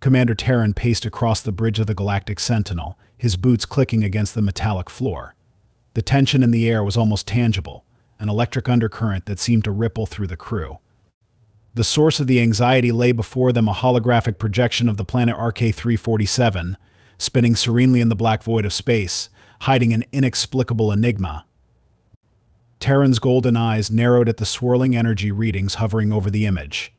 Commander Terran paced across the bridge of the Galactic Sentinel, his boots clicking against the metallic floor. The tension in the air was almost tangible, an electric undercurrent that seemed to ripple through the crew. The source of the anxiety lay before them, a holographic projection of the planet RK-347, spinning serenely in the black void of space, hiding an inexplicable enigma. Terran's golden eyes narrowed at the swirling energy readings hovering over the image.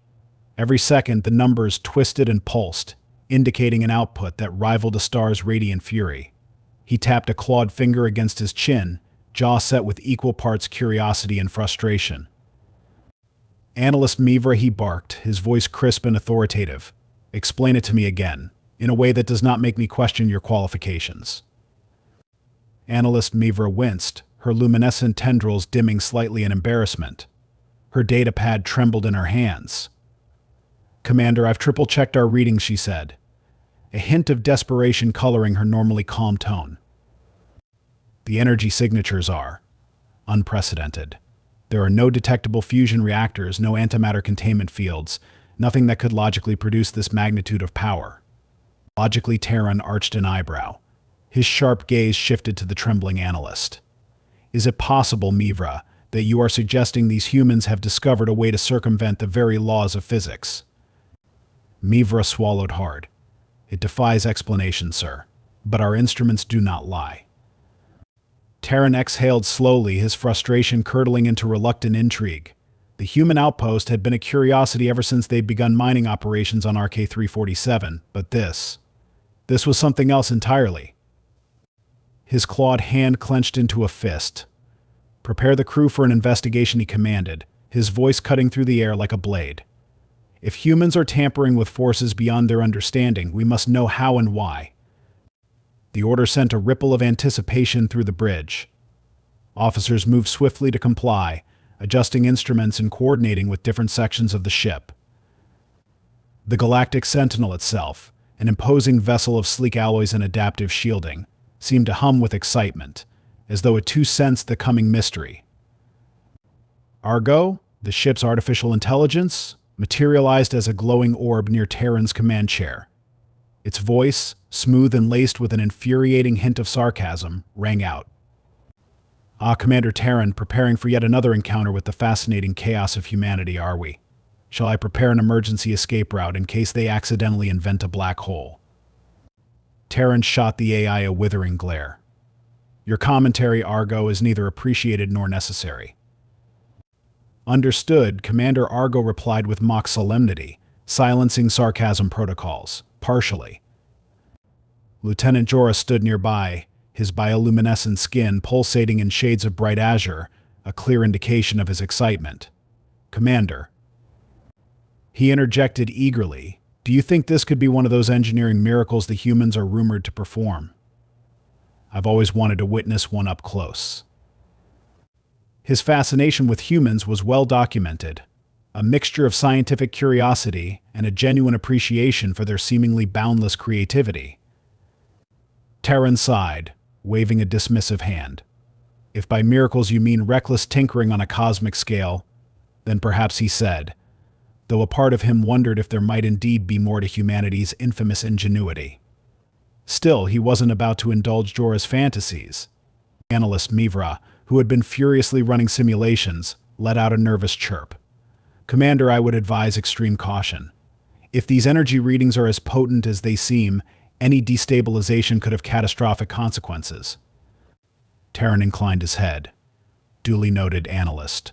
Every second, the numbers twisted and pulsed, indicating an output that rivaled a star's radiant fury. He tapped a clawed finger against his chin, jaw set with equal parts curiosity and frustration. "Analyst Mivra," he barked, his voice crisp and authoritative. "Explain it to me again, in a way that does not make me question your qualifications." Analyst Mivra winced, her luminescent tendrils dimming slightly in embarrassment. Her data pad trembled in her hands. "Commander, I've triple-checked our readings," she said, a hint of desperation coloring her normally calm tone. "The energy signatures are unprecedented. There are no detectable fusion reactors, no antimatter containment fields, nothing that could logically produce this magnitude of power." Logically, Terran arched an eyebrow. His sharp gaze shifted to the trembling analyst. "Is it possible, Mivra, that you are suggesting these humans have discovered a way to circumvent the very laws of physics?" Mivra swallowed hard. "It defies explanation, sir, but our instruments do not lie." Terran exhaled slowly, his frustration curdling into reluctant intrigue. The human outpost had been a curiosity ever since they'd begun mining operations on RK-347, but this was something else entirely. His clawed hand clenched into a fist. "Prepare the crew for an investigation," he commanded, his voice cutting through the air like a blade. "If humans are tampering with forces beyond their understanding, we must know how and why." The order sent a ripple of anticipation through the bridge. Officers moved swiftly to comply, adjusting instruments and coordinating with different sections of the ship. The Galactic Sentinel itself, an imposing vessel of sleek alloys and adaptive shielding, seemed to hum with excitement, as though it too sensed the coming mystery. Argo, the ship's artificial intelligence, materialized as a glowing orb near Terran's command chair. Its voice, smooth and laced with an infuriating hint of sarcasm, rang out. "Ah, Commander Terran, preparing for yet another encounter with the fascinating chaos of humanity, are we? Shall I prepare an emergency escape route in case they accidentally invent a black hole?" Terran shot the AI a withering glare. "Your commentary, Argo, is neither appreciated nor necessary." "Understood," Commander Argo replied with mock solemnity, silencing sarcasm protocols, partially. Lieutenant Jorah stood nearby, his bioluminescent skin pulsating in shades of bright azure, a clear indication of his excitement. "Commander," he interjected eagerly, "do you think this could be one of those engineering miracles the humans are rumored to perform? I've always wanted to witness one up close." His fascination with humans was well documented, a mixture of scientific curiosity and a genuine appreciation for their seemingly boundless creativity. Terran sighed, waving a dismissive hand. "If by miracles you mean reckless tinkering on a cosmic scale, then perhaps," he said, though a part of him wondered if there might indeed be more to humanity's infamous ingenuity. Still, he wasn't about to indulge Jorah's fantasies. Analyst Mivra, who had been furiously running simulations, let out a nervous chirp. "Commander, I would advise extreme caution. If these energy readings are as potent as they seem, any destabilization could have catastrophic consequences." Terran inclined his head. "Duly noted, analyst.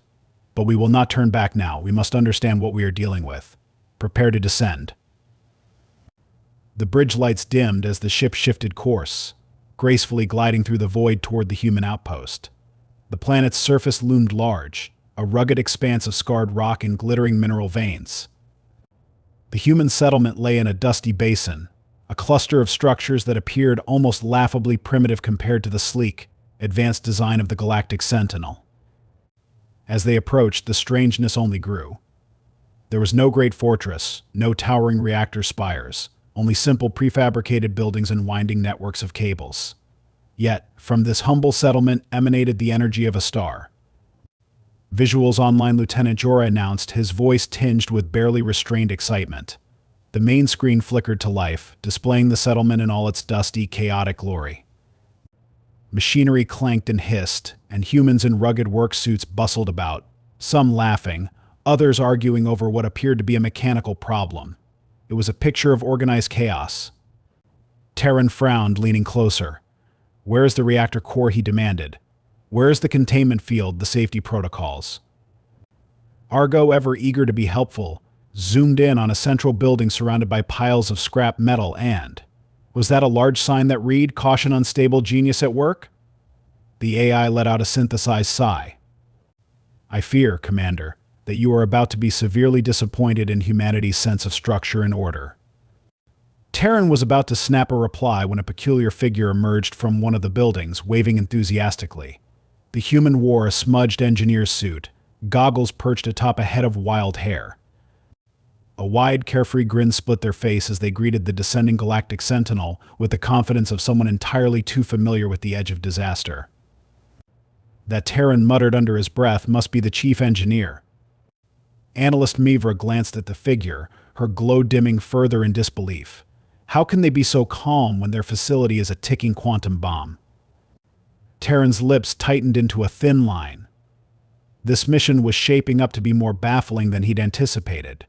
But we will not turn back now. We must understand what we are dealing with. Prepare to descend." The bridge lights dimmed as the ship shifted course, gracefully gliding through the void toward the human outpost. The planet's surface loomed large, a rugged expanse of scarred rock and glittering mineral veins. The human settlement lay in a dusty basin, a cluster of structures that appeared almost laughably primitive compared to the sleek, advanced design of the Galactic Sentinel. As they approached, the strangeness only grew. There was no great fortress, no towering reactor spires, only simple prefabricated buildings and winding networks of cables. Yet, from this humble settlement emanated the energy of a star. "Visuals online," Lieutenant Jorah announced, his voice tinged with barely restrained excitement. The main screen flickered to life, displaying the settlement in all its dusty, chaotic glory. Machinery clanked and hissed, and humans in rugged work suits bustled about, some laughing, others arguing over what appeared to be a mechanical problem. It was a picture of organized chaos. Terran frowned, leaning closer. "Where is the reactor core?" he demanded. "Where is the containment field, the safety protocols?" Argo, ever eager to be helpful, zoomed in on a central building surrounded by piles of scrap metal and... Was that a large sign that read, "Caution unstable genius at work"? The AI let out a synthesized sigh. "I fear, Commander, that you are about to be severely disappointed in humanity's sense of structure and order." Terran was about to snap a reply when a peculiar figure emerged from one of the buildings, waving enthusiastically. The human wore a smudged engineer's suit, goggles perched atop a head of wild hair. A wide, carefree grin split their face as they greeted the descending galactic sentinel with the confidence of someone entirely too familiar with the edge of disaster. That Terran muttered under his breath must be the chief engineer. Analyst Mivra glanced at the figure, her glow dimming further in disbelief. How can they be so calm when their facility is a ticking quantum bomb? Terran's lips tightened into a thin line. This mission was shaping up to be more baffling than he'd anticipated.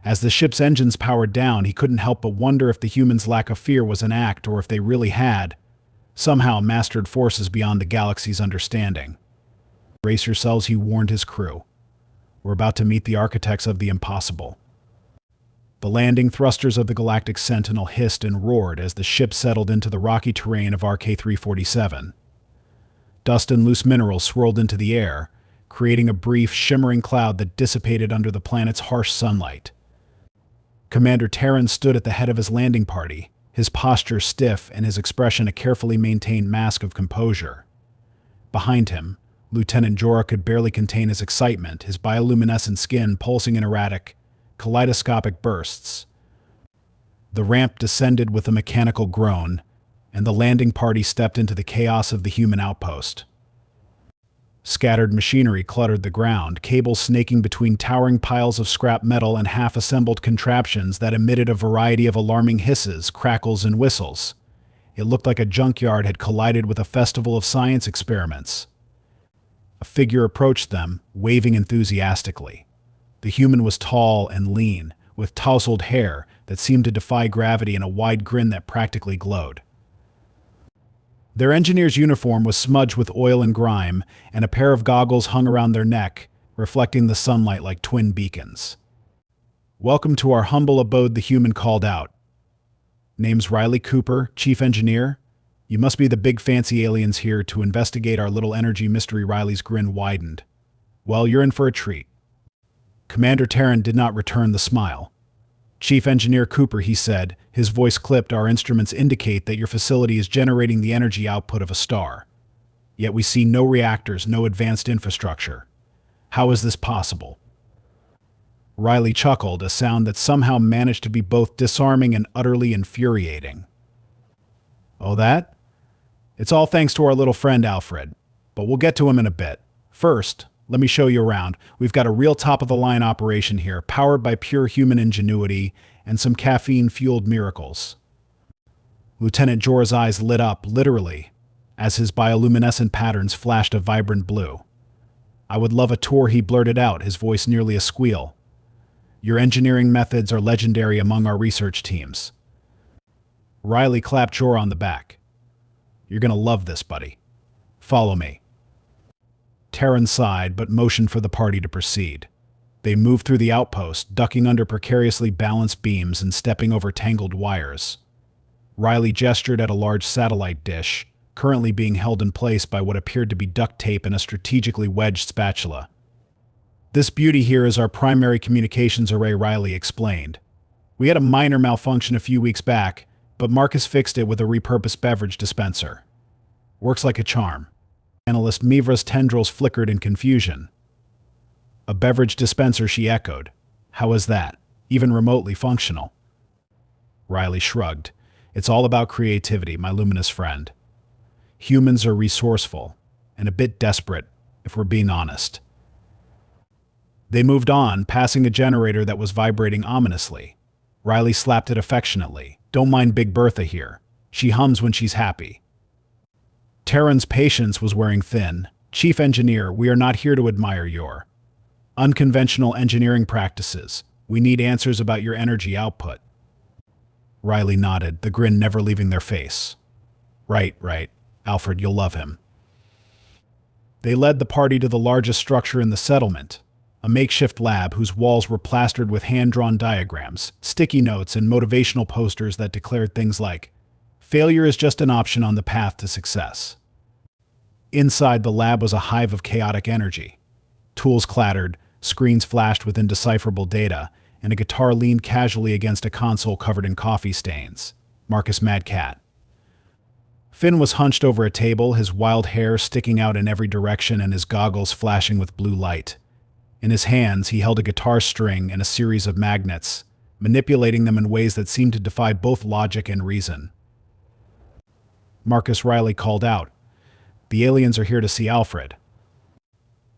As the ship's engines powered down, he couldn't help but wonder if the humans' lack of fear was an act or if they really had, somehow, mastered forces beyond the galaxy's understanding. "Brace yourselves," he warned his crew. "We're about to meet the architects of the impossible." The landing thrusters of the Galactic Sentinel hissed and roared as the ship settled into the rocky terrain of RK-347. Dust and loose minerals swirled into the air, creating a brief, shimmering cloud that dissipated under the planet's harsh sunlight. Commander Terran stood at the head of his landing party, his posture stiff and his expression a carefully maintained mask of composure. Behind him, Lieutenant Jorah could barely contain his excitement, his bioluminescent skin pulsing in erratic, kaleidoscopic bursts. The ramp descended with a mechanical groan, and the landing party stepped into the chaos of the human outpost. Scattered machinery cluttered the ground, cables snaking between towering piles of scrap metal and half-assembled contraptions that emitted a variety of alarming hisses, crackles, and whistles. It looked like a junkyard had collided with a festival of science experiments. A figure approached them, waving enthusiastically. The human was tall and lean, with tousled hair that seemed to defy gravity and a wide grin that practically glowed. Their engineer's uniform was smudged with oil and grime, and a pair of goggles hung around their neck, reflecting the sunlight like twin beacons. "Welcome to our humble abode," the human called out. "Name's Riley Cooper, chief engineer. You must be the big fancy aliens here to investigate our little energy mystery." Riley's grin widened. "Well, you're in for a treat." Commander Terran did not return the smile. "Chief Engineer Cooper," he said, his voice clipped, "our instruments indicate that your facility is generating the energy output of a star. Yet we see no reactors, no advanced infrastructure. How is this possible?" Riley chuckled, a sound that somehow managed to be both disarming and utterly infuriating. "Oh, that? It's all thanks to our little friend Alfred, but we'll get to him in a bit. First, let me show you around. We've got a real top-of-the-line operation here, powered by pure human ingenuity and some caffeine-fueled miracles." Lieutenant Jorah's eyes lit up, literally, as his bioluminescent patterns flashed a vibrant blue. "I would love a tour," he blurted out, his voice nearly a squeal. "Your engineering methods are legendary among our research teams." Riley clapped Jorah on the back. "You're gonna love this, buddy. Follow me." Terran sighed, but motioned for the party to proceed. They moved through the outpost, ducking under precariously balanced beams and stepping over tangled wires. Riley gestured at a large satellite dish, currently being held in place by what appeared to be duct tape and a strategically wedged spatula. "This beauty here is our primary communications array," Riley explained. "We had a minor malfunction a few weeks back, but Marcus fixed it with a repurposed beverage dispenser. Works like a charm." Analyst Mivra's tendrils flickered in confusion. "A beverage dispenser," she echoed. "How is that? Even remotely functional?" Riley shrugged. "It's all about creativity, my luminous friend. Humans are resourceful, and a bit desperate, if we're being honest." They moved on, passing a generator that was vibrating ominously. Riley slapped it affectionately. Don't mind Big Bertha here. She hums when she's happy. Terran's patience was wearing thin. Chief Engineer, we are not here to admire your unconventional engineering practices. We need answers about your energy output. Riley nodded, the grin never leaving their face. Right. Alfred, you'll love him. They led the party to the largest structure in the settlement, a makeshift lab whose walls were plastered with hand-drawn diagrams, sticky notes, and motivational posters that declared things like, "Failure is just an option on the path to success." Inside the lab was a hive of chaotic energy. Tools clattered, screens flashed with indecipherable data, and a guitar leaned casually against a console covered in coffee stains. Marcus Madcat. Finn was hunched over a table, his wild hair sticking out in every direction and his goggles flashing with blue light. In his hands, he held a guitar string and a series of magnets, manipulating them in ways that seemed to defy both logic and reason. Marcus Riley called out, "The aliens are here to see Alfred."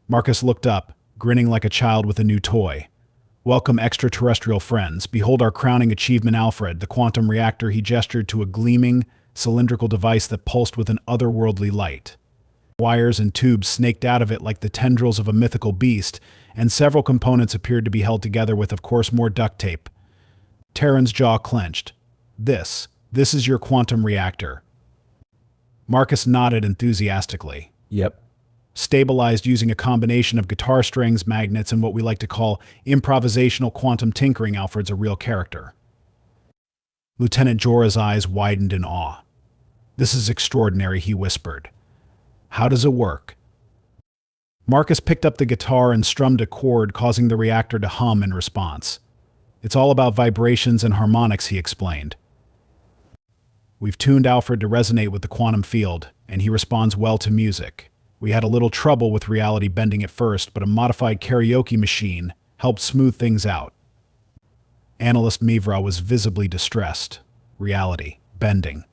Marcus looked up, grinning like a child with a new toy. "Welcome, extraterrestrial friends. Behold our crowning achievement, Alfred, the quantum reactor." He gestured to a gleaming, cylindrical device that pulsed with an otherworldly light. Wires and tubes snaked out of it like the tendrils of a mythical beast, and several components appeared to be held together with, of course, more duct tape. Terran's jaw clenched. This is your quantum reactor." Marcus nodded enthusiastically. Yep. Stabilized using a combination of guitar strings, magnets, and what we like to call improvisational quantum tinkering. Alfred's a real character. Lieutenant Jorah's eyes widened in awe. "This is extraordinary," he whispered. "How does it work?" Marcus picked up the guitar and strummed a chord, causing the reactor to hum in response. "It's all about vibrations and harmonics," he explained. "We've tuned Alfred to resonate with the quantum field, and he responds well to music. We had a little trouble with reality bending at first, but a modified karaoke machine helped smooth things out." Analyst Mivra was visibly distressed. Reality bending.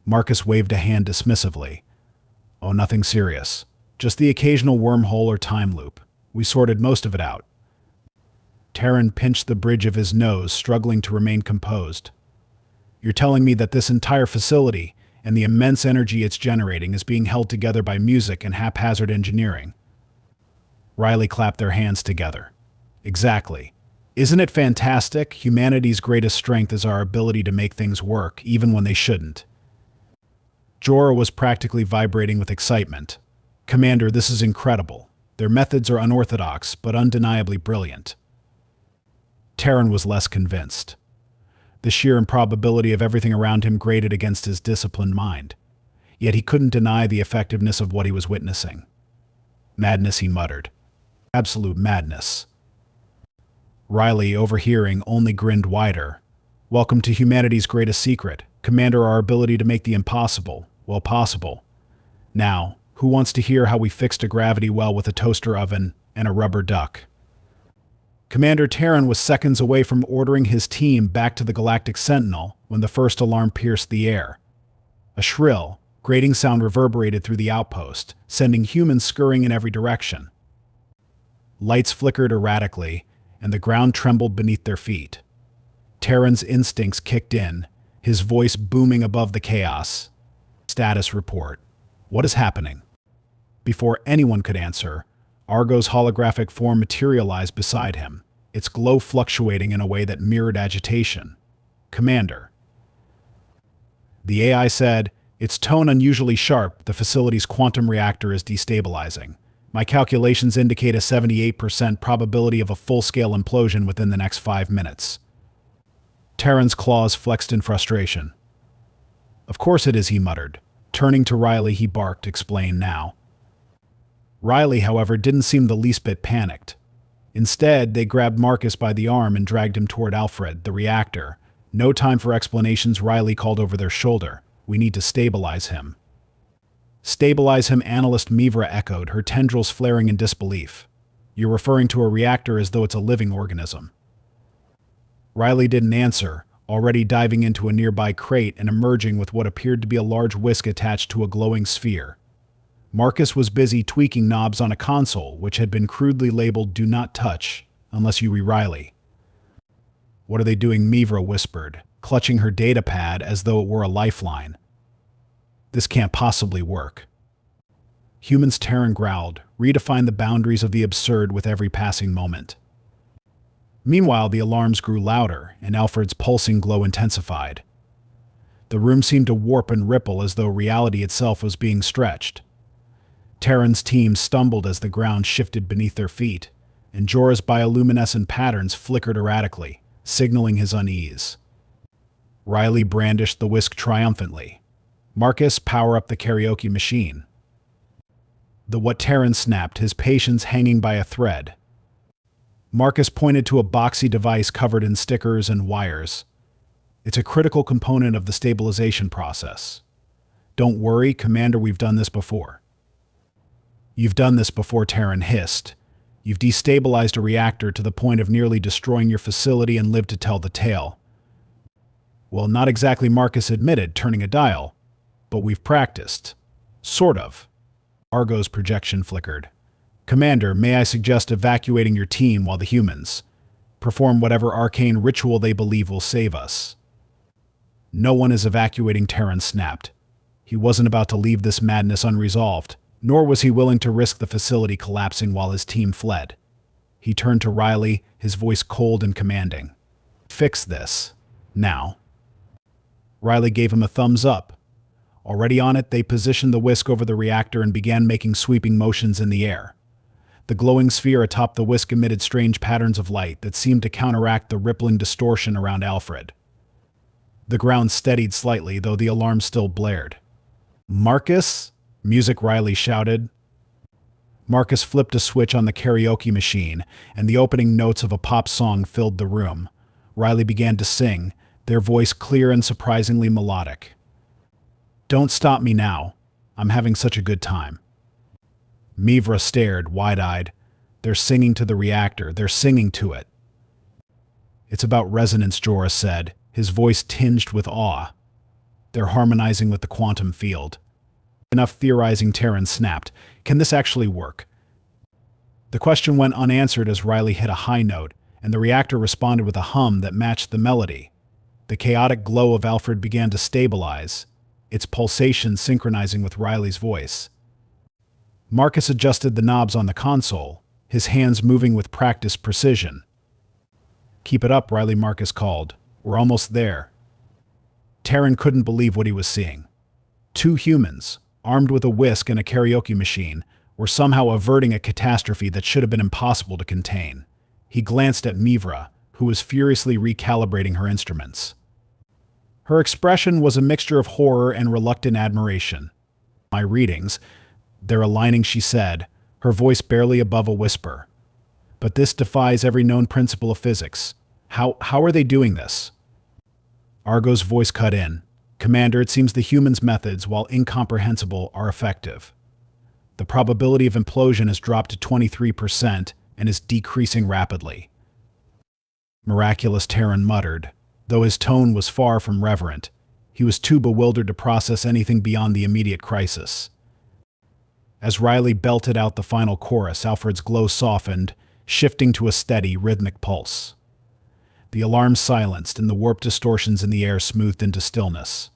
Marcus waved a hand dismissively. "Oh, nothing serious. Just the occasional wormhole or time loop. We sorted most of it out." Terran pinched the bridge of his nose, struggling to remain composed. "You're telling me that this entire facility and the immense energy it's generating is being held together by music and haphazard engineering?" Riley clapped their hands together. "Exactly. Isn't it fantastic? Humanity's greatest strength is our ability to make things work, even when they shouldn't." Jorah was practically vibrating with excitement. "Commander, this is incredible. Their methods are unorthodox, but undeniably brilliant." Terran was less convinced. The sheer improbability of everything around him grated against his disciplined mind. Yet he couldn't deny the effectiveness of what he was witnessing. "Madness," he muttered. "Absolute madness." Riley, overhearing, only grinned wider. "Welcome to humanity's greatest secret, Commander, our ability to make the impossible, well, possible. Now, who wants to hear how we fixed a gravity well with a toaster oven and a rubber duck?" Commander Terran was seconds away from ordering his team back to the Galactic Sentinel when the first alarm pierced the air. A shrill, grating sound reverberated through the outpost, sending humans scurrying in every direction. Lights flickered erratically, and the ground trembled beneath their feet. Terran's instincts kicked in, his voice booming above the chaos. "Status report. What is happening?" Before anyone could answer, Argo's holographic form materialized beside him, its glow fluctuating in a way that mirrored agitation. "Commander." The AI said, its tone unusually sharp. "The facility's quantum reactor is destabilizing. My calculations indicate a 78% probability of a full-scale implosion within the next 5 minutes. Terran's claws flexed in frustration. "Of course it is," he muttered. Turning to Riley, he barked, "Explain now." Riley, however, didn't seem the least bit panicked. Instead, they grabbed Marcus by the arm and dragged him toward Alfred, the reactor. "No time for explanations," Riley called over their shoulder. "We need to stabilize him." "Stabilize him," Analyst Mivra echoed, her tendrils flaring in disbelief. "You're referring to a reactor as though it's a living organism." Riley didn't answer, already diving into a nearby crate and emerging with what appeared to be a large whisk attached to a glowing sphere. Marcus was busy tweaking knobs on a console, which had been crudely labeled "Do Not Touch, Unless You Re Riley." What are they doing? Mivra whispered, clutching her data pad as though it were a lifeline. This can't possibly work. Humans, Terran growled, redefine the boundaries of the absurd with every passing moment. Meanwhile, the alarms grew louder, and Alfred's pulsing glow intensified. The room seemed to warp and ripple as though reality itself was being stretched. Terran's team stumbled as the ground shifted beneath their feet, and Jorah's bioluminescent patterns flickered erratically, signaling his unease. Riley brandished the whisk triumphantly. Marcus, power up the karaoke machine. What Terran snapped, his patience hanging by a thread. Marcus pointed to a boxy device covered in stickers and wires. It's a critical component of the stabilization process. Don't worry, Commander, we've done this before. You've done this before, Terran hissed. You've destabilized a reactor to the point of nearly destroying your facility and lived to tell the tale. Well, not exactly, Marcus admitted, turning a dial. But we've practiced. Sort of. Argo's projection flickered. Commander, may I suggest evacuating your team while the humans perform whatever arcane ritual they believe will save us? No one is evacuating, Terran snapped. He wasn't about to leave this madness unresolved, nor was he willing to risk the facility collapsing while his team fled. He turned to Riley, his voice cold and commanding. Fix this. Now. Riley gave him a thumbs up. Already on it, they positioned the whisk over the reactor and began making sweeping motions in the air. The glowing sphere atop the whisk emitted strange patterns of light that seemed to counteract the rippling distortion around Alfred. The ground steadied slightly, though the alarm still blared. Marcus? Music, Riley shouted. Marcus flipped a switch on the karaoke machine, and the opening notes of a pop song filled the room. Riley began to sing, their voice clear and surprisingly melodic. Don't stop me now. I'm having such a good time. Mivra stared, wide-eyed. They're singing to the reactor. They're singing to it. It's about resonance, Jorah said, his voice tinged with awe. They're harmonizing with the quantum field. Enough theorizing, Terran snapped. Can this actually work? The question went unanswered as Riley hit a high note, and the reactor responded with a hum that matched the melody. The chaotic glow of Alfred began to stabilize, its pulsations synchronizing with Riley's voice. Marcus adjusted the knobs on the console, his hands moving with practiced precision. Keep it up, Riley, Marcus called. We're almost there. Terran couldn't believe what he was seeing. Two humans, armed with a whisk and a karaoke machine, were somehow averting a catastrophe that should have been impossible to contain. He glanced at Mivra, who was furiously recalibrating her instruments. Her expression was a mixture of horror and reluctant admiration. My readings, they're aligning, she said, her voice barely above a whisper. But this defies every known principle of physics. How are they doing this? Argo's voice cut in. Commander, it seems the humans' methods, while incomprehensible, are effective. The probability of implosion has dropped to 23% and is decreasing rapidly. Miraculous, Terran muttered. Though his tone was far from reverent, he was too bewildered to process anything beyond the immediate crisis. As Riley belted out the final chorus, Alfred's glow softened, shifting to a steady, rhythmic pulse. The alarm silenced, and the warped distortions in the air smoothed into stillness.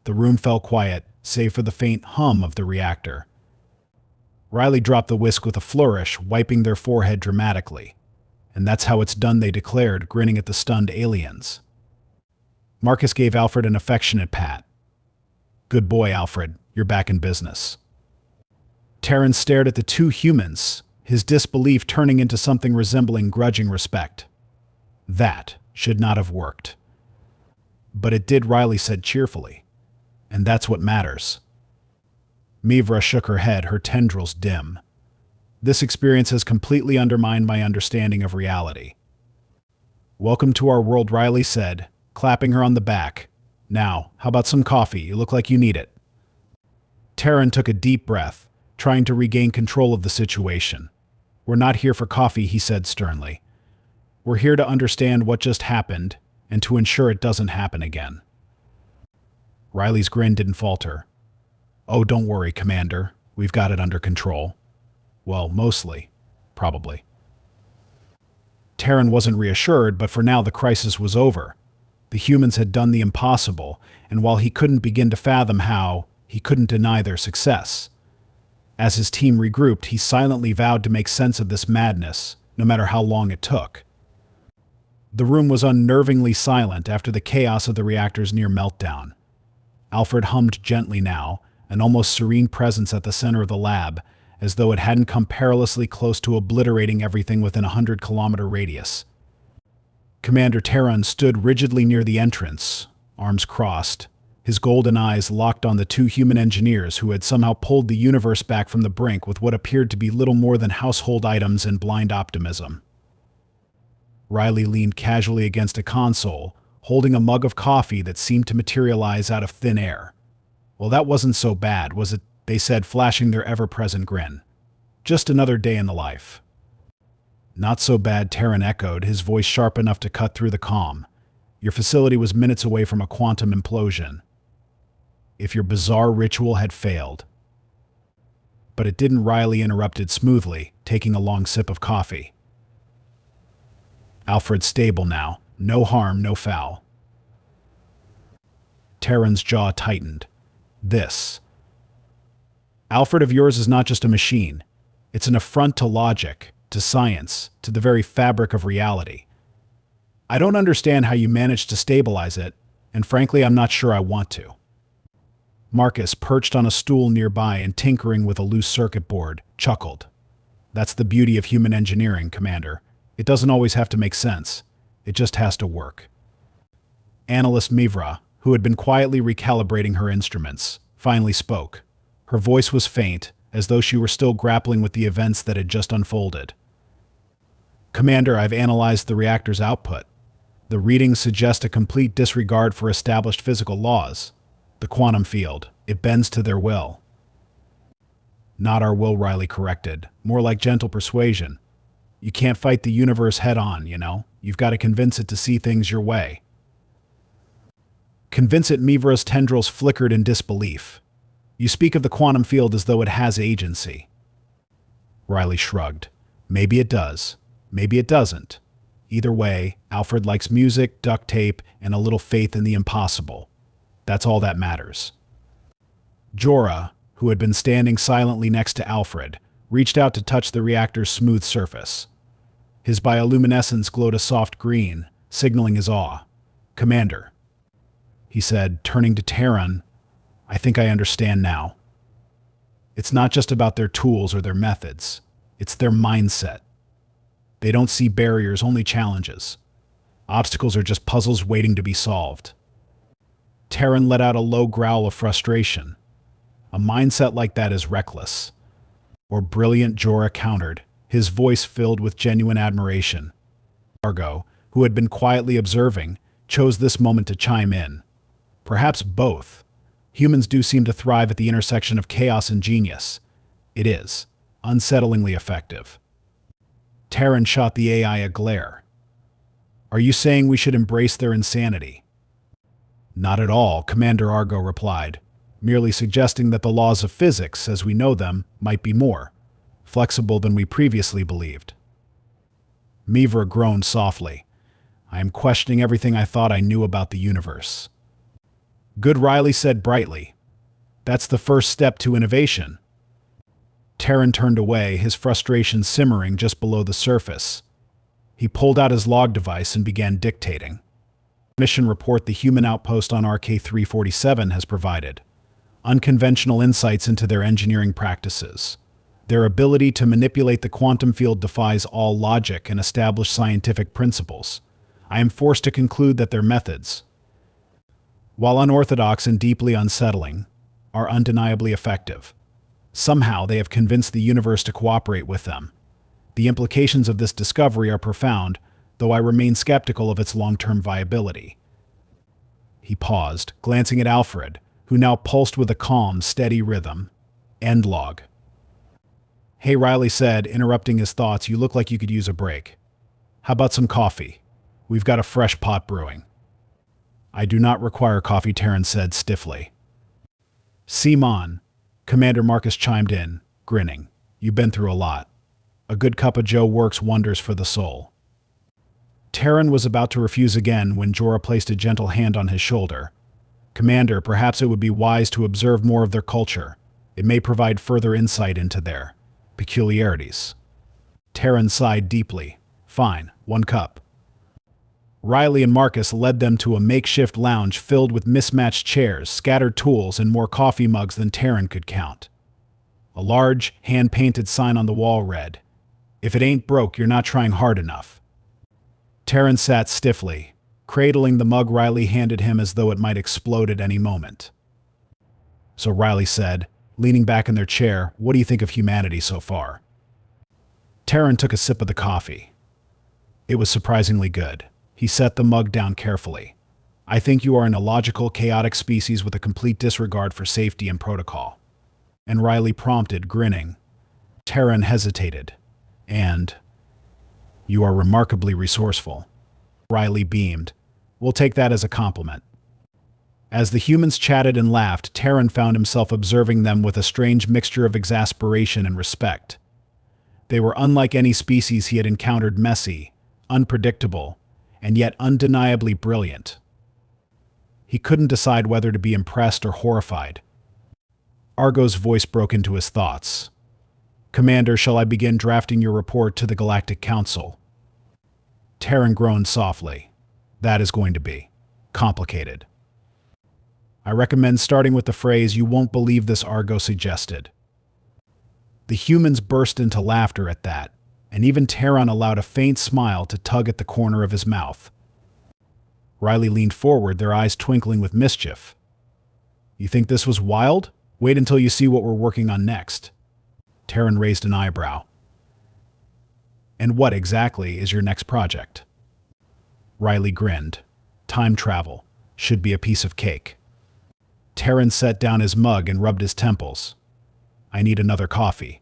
The room fell quiet, save for the faint hum of the reactor. Riley dropped the whisk with a flourish, wiping their forehead dramatically. And that's how it's done, they declared, grinning at the stunned aliens. Marcus gave Alfred an affectionate pat. Good boy, Alfred. You're back in business. Terran stared at the two humans, his disbelief turning into something resembling grudging respect. That should not have worked. But it did, Riley said cheerfully. And that's what matters. Mivra shook her head, her tendrils dim. This experience has completely undermined my understanding of reality. Welcome to our world, Riley said, clapping her on the back. Now, how about some coffee? You look like you need it. Terran took a deep breath, trying to regain control of the situation. We're not here for coffee, he said sternly. We're here to understand what just happened and to ensure it doesn't happen again. Riley's grin didn't falter. Oh, don't worry, Commander. We've got it under control. Well, mostly. Probably. Terran wasn't reassured, but for now the crisis was over. The humans had done the impossible, and while he couldn't begin to fathom how, he couldn't deny their success. As his team regrouped, he silently vowed to make sense of this madness, no matter how long it took. The room was unnervingly silent after the chaos of the reactor's near meltdown. Alfred hummed gently now, an almost serene presence at the center of the lab, as though it hadn't come perilously close to obliterating everything within a 100-kilometer radius. Commander Terran stood rigidly near the entrance, arms crossed, his golden eyes locked on the two human engineers who had somehow pulled the universe back from the brink with what appeared to be little more than household items and blind optimism. Riley leaned casually against a console, holding a mug of coffee that seemed to materialize out of thin air. "Well, that wasn't so bad, was it?" they said, flashing their ever-present grin. "Just another day in the life." "Not so bad," Terran echoed, his voice sharp enough to cut through the calm. "Your facility was minutes away from a quantum implosion. If your bizarre ritual had failed." "But it didn't," Riley interrupted smoothly, taking a long sip of coffee. "Alfred's stable now. No harm, no foul." Terran's jaw tightened. This Alfred of yours is not just a machine. It's an affront to logic, to science, to the very fabric of reality. I don't understand how you managed to stabilize it, and frankly, I'm not sure I want to. Marcus, perched on a stool nearby and tinkering with a loose circuit board, chuckled. "That's the beauty of human engineering, Commander. It doesn't always have to make sense. It just has to work." Analyst Mivra, who had been quietly recalibrating her instruments, finally spoke. Her voice was faint, as though she were still grappling with the events that had just unfolded. "Commander, I've analyzed the reactor's output. The readings suggest a complete disregard for established physical laws. The quantum field, it bends to their will." "Not our will," Riley corrected. "More like gentle persuasion. You can't fight the universe head-on, you know? You've got to convince it to see things your way." "Convince it?" Mivra's tendrils flickered in disbelief. "You speak of the quantum field as though it has agency." Riley shrugged. "Maybe it does. Maybe it doesn't. Either way, Alfred likes music, duct tape, and a little faith in the impossible. That's all that matters." Jorah, who had been standing silently next to Alfred, reached out to touch the reactor's smooth surface. His bioluminescence glowed a soft green, signaling his awe. "Commander," he said, turning to Terran, "I think I understand now. It's not just about their tools or their methods. It's their mindset. They don't see barriers, only challenges. Obstacles are just puzzles waiting to be solved." Terran let out a low growl of frustration. "A mindset like that is reckless." "Or brilliant," Jorah countered, his voice filled with genuine admiration. Argo, who had been quietly observing, chose this moment to chime in. "Perhaps both. Humans do seem to thrive at the intersection of chaos and genius. It is unsettlingly effective." Terran shot the AI a glare. "Are you saying we should embrace their insanity?" "Not at all," Commander Argo replied, merely suggesting that the laws of physics, as we know them, might be more flexible than we previously believed. Mivra groaned softly. "I am questioning everything I thought I knew about the universe." "Good," Riley said brightly. "That's the first step to innovation." Terran turned away, his frustration simmering just below the surface. He pulled out his log device and began dictating. "Mission report the human outpost on RK-347 has provided. Unconventional insights into their engineering practices. Their ability to manipulate the quantum field defies all logic and established scientific principles. I am forced to conclude that their methods, while unorthodox and deeply unsettling, are undeniably effective. Somehow they have convinced the universe to cooperate with them. The implications of this discovery are profound, though I remain skeptical of its long-term viability." He paused, glancing at Alfred, who now pulsed with a calm, steady rhythm. End log. "Hey," Riley said, interrupting his thoughts, "you look like you could use a break. How about some coffee? We've got a fresh pot brewing." "I do not require coffee," Terran said stiffly. "Simon," Commander Marcus chimed in, grinning. "You've been through a lot. A good cup of joe works wonders for the soul." Terran was about to refuse again when Jorah placed a gentle hand on his shoulder. Commander, perhaps it would be wise to observe more of their culture. It may provide further insight into their peculiarities. Terran sighed deeply. Fine, 1 cup. Riley and Marcus led them to a makeshift lounge filled with mismatched chairs, scattered tools, and more coffee mugs than Terran could count. A large, hand-painted sign on the wall read, "If it ain't broke, you're not trying hard enough." Terran sat stiffly, cradling the mug Riley handed him as though it might explode at any moment. So Riley said, leaning back in their chair, "What do you think of humanity so far?" Terran took a sip of the coffee. It was surprisingly good. He set the mug down carefully. "I think you are an illogical, chaotic species with a complete disregard for safety and protocol." And Riley prompted, grinning. Terran hesitated. "And you are remarkably resourceful." Riley beamed. "We'll take that as a compliment." As the humans chatted and laughed, Terran found himself observing them with a strange mixture of exasperation and respect. They were unlike any species he had encountered, messy, unpredictable, and yet undeniably brilliant. He couldn't decide whether to be impressed or horrified. Argo's voice broke into his thoughts. "Commander, shall I begin drafting your report to the Galactic Council?" Terran groaned softly. "That is going to be complicated." "I recommend starting with the phrase, 'You won't believe this,'" Argo suggested. The humans burst into laughter at that, and even Terran allowed a faint smile to tug at the corner of his mouth. Riley leaned forward, their eyes twinkling with mischief. "You think this was wild? Wait until you see what we're working on next." Terran raised an eyebrow. "And what exactly is your next project?" Riley grinned. "Time travel. Should be a piece of cake." Terran set down his mug and rubbed his temples. "I need another coffee."